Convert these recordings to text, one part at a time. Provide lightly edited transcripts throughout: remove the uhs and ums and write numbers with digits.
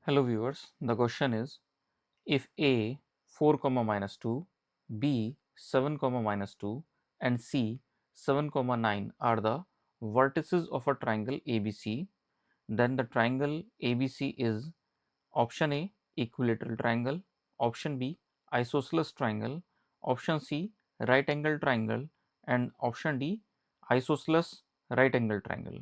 Hello viewers, the question is if A 4 comma minus 2, B 7 comma minus 2 and C 7 comma 9 are the vertices of a triangle ABC, then the triangle ABC is option A equilateral triangle, option B isosceles triangle, option C right angle triangle and option D isosceles right angle triangle.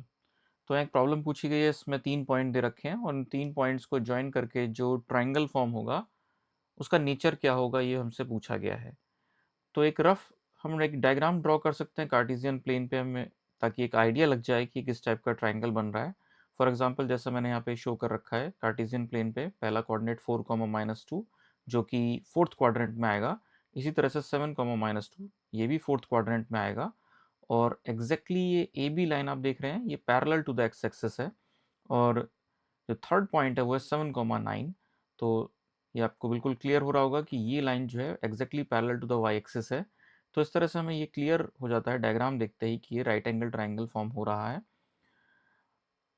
तो एक problem पूछी गई है, इसमें 3 point दे रखे हैं और उन 3 पॉइंट्स को जॉइन करके जो ट्रायंगल फॉर्म होगा उसका नेचर क्या होगा ये हमसे पूछा गया है। तो एक रफ हम एक डायग्राम ड्रॉ कर सकते हैं कार्टेशियन प्लेन पे हमें, ताकि एक आइडिया लग जाए कि किस टाइप का ट्रायंगल बन रहा है। फॉर एग्जांपल जैसा मैंने यहाँ पे शो कर रखा है कार्टेशियन प्लेन पे पहला कोऑर्डिनेट 4 माइनस 2 जो कि फोर्थ क्वाड्रेंट में आएगा, इसी तरह से 7 माइनस 2 ये भी फोर्थ क्वाड्रेंट में आएगा और एग्जैक्टली ये ए बी लाइन आप देख रहे हैं ये parallel to the X axis है और जो थर्ड पॉइंट है वो है 7,9। तो ये आपको बिल्कुल क्लियर हो रहा होगा कि ये लाइन जो है exactly parallel to the Y axis है। तो इस तरह से हमें ये क्लियर हो जाता है डायग्राम देखते ही कि ये राइट एंगल ट्राइंगल फॉर्म हो रहा है।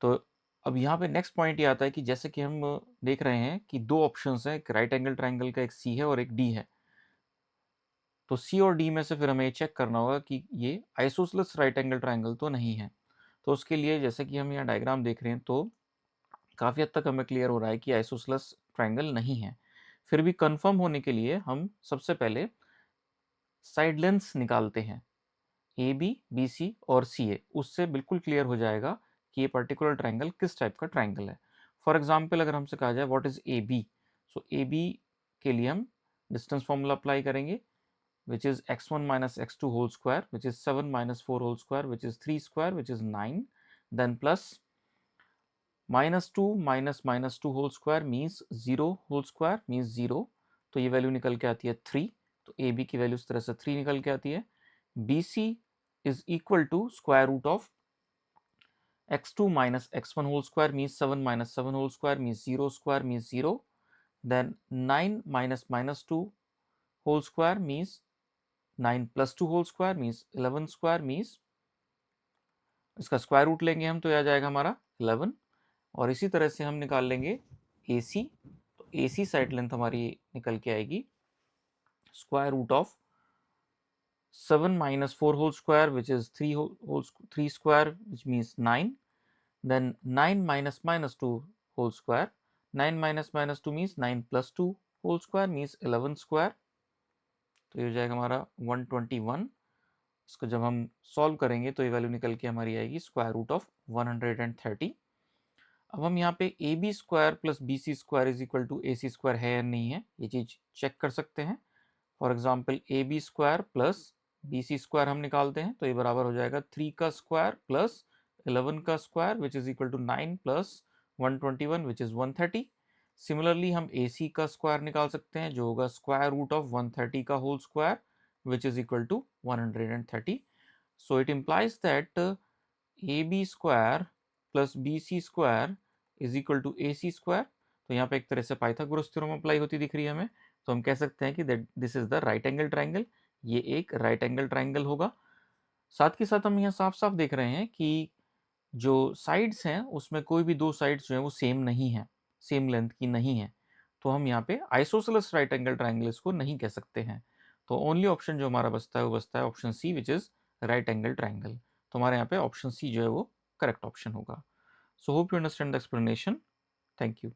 तो अब यहाँ पे नेक्स्ट पॉइंट ये आता है कि जैसे कि हम देख रहे हैं कि दो ऑप्शंस हैं, एक राइट एंगल ट्राइंगल का एक सी है और एक डी है। तो सी और डी में से फिर हमें ये चेक करना होगा कि ये आइसोसेलेस राइट एंगल ट्राइंगल तो नहीं है। तो उसके लिए जैसे कि हम यहाँ डायग्राम देख रहे हैं तो काफ़ी हद तक हमें क्लियर हो रहा है कि आइसोसेलेस ट्राइंगल नहीं है। फिर भी कंफर्म होने के लिए हम सबसे पहले साइड लेंथ्स निकालते हैं, ए बी बी सी और सी ए, उससे बिल्कुल क्लियर हो जाएगा कि ये पर्टिकुलर ट्राइंगल किस टाइप का ट्राइंगल है। फॉर एग्जाम्पल अगर हमसे कहा जाए what is A B, so A B के लिए हम डिस्टेंस फॉर्मूला अप्लाई करेंगे which is x1 minus x2 whole square, which is 7 minus 4 whole square, which is 3 square, which is 9, then plus minus 2 minus minus 2 whole square means 0 whole square means 0, तो ये value निकल के आती है 3। तो A B की value इस तरह से 3 निकल के आती है। B C is equal to square root of x2 minus x1 whole square means 7 minus 7 whole square means 0 square means 0, then 9 minus minus 2 whole square means 9 plus 2 whole square means 11 square means इसका square root लेंगे हम तो यह आ जाएगा हमारा 11। और इसी तरह से हम निकाल लेंगे ए सी, तो ए सी साइड लेंथ हमारी निकल के आएगी square root of 7 minus 4 whole square which is 3 square which means 9, then 9 minus minus 2 whole square, 9 minus minus 2 means 9 plus 2 whole square means 11 square, तो ये हो जाएगा हमारा 121। इसको जब हम सॉल्व करेंगे तो ये वैल्यू निकल के हमारी आएगी स्क्वायर रूट ऑफ 130। अब हम यहाँ पे A B square plus B C square is equal to A C square है या नहीं है ये चीज़ चेक कर सकते हैं। For example A B square plus B C square हम निकालते हैं तो ये बराबर हो जाएगा 3 का स्क्वायर प्लस 11 का square which is equal to 9 plus 121 which is 130। Similarly हम ए सी का स्क्वायर निकाल सकते हैं जो होगा स्क्वायर रूट ऑफ 130 का whole square which is equal to 130. So it implies that AB square plus BC square is equal to AC square. तो यहाँ पे एक तरह से पाइथागोरस थ्योरम अप्लाई होती दिख रही है हमें, तो हम कह सकते हैं कि that this is the right angle triangle, ये एक राइट एंगल ट्राइंगल होगा। साथ के साथ हम यहाँ साफ साफ देख रहे हैं कि जो साइड्स हैं उसमें कोई भी दो साइड्स जो हैं वो सेम नहीं है, सेम लेंथ की नहीं है, तो हम यहाँ पे आइसोसेलेस राइट एंगल ट्राइंगल इसको नहीं कह सकते हैं। तो ओनली ऑप्शन जो हमारा बचता है वो बचता है option C which is right angle triangle. तो हमारे यहाँ पे ऑप्शन सी जो है वो करेक्ट ऑप्शन होगा। So hope you understand the explanation. Thank you.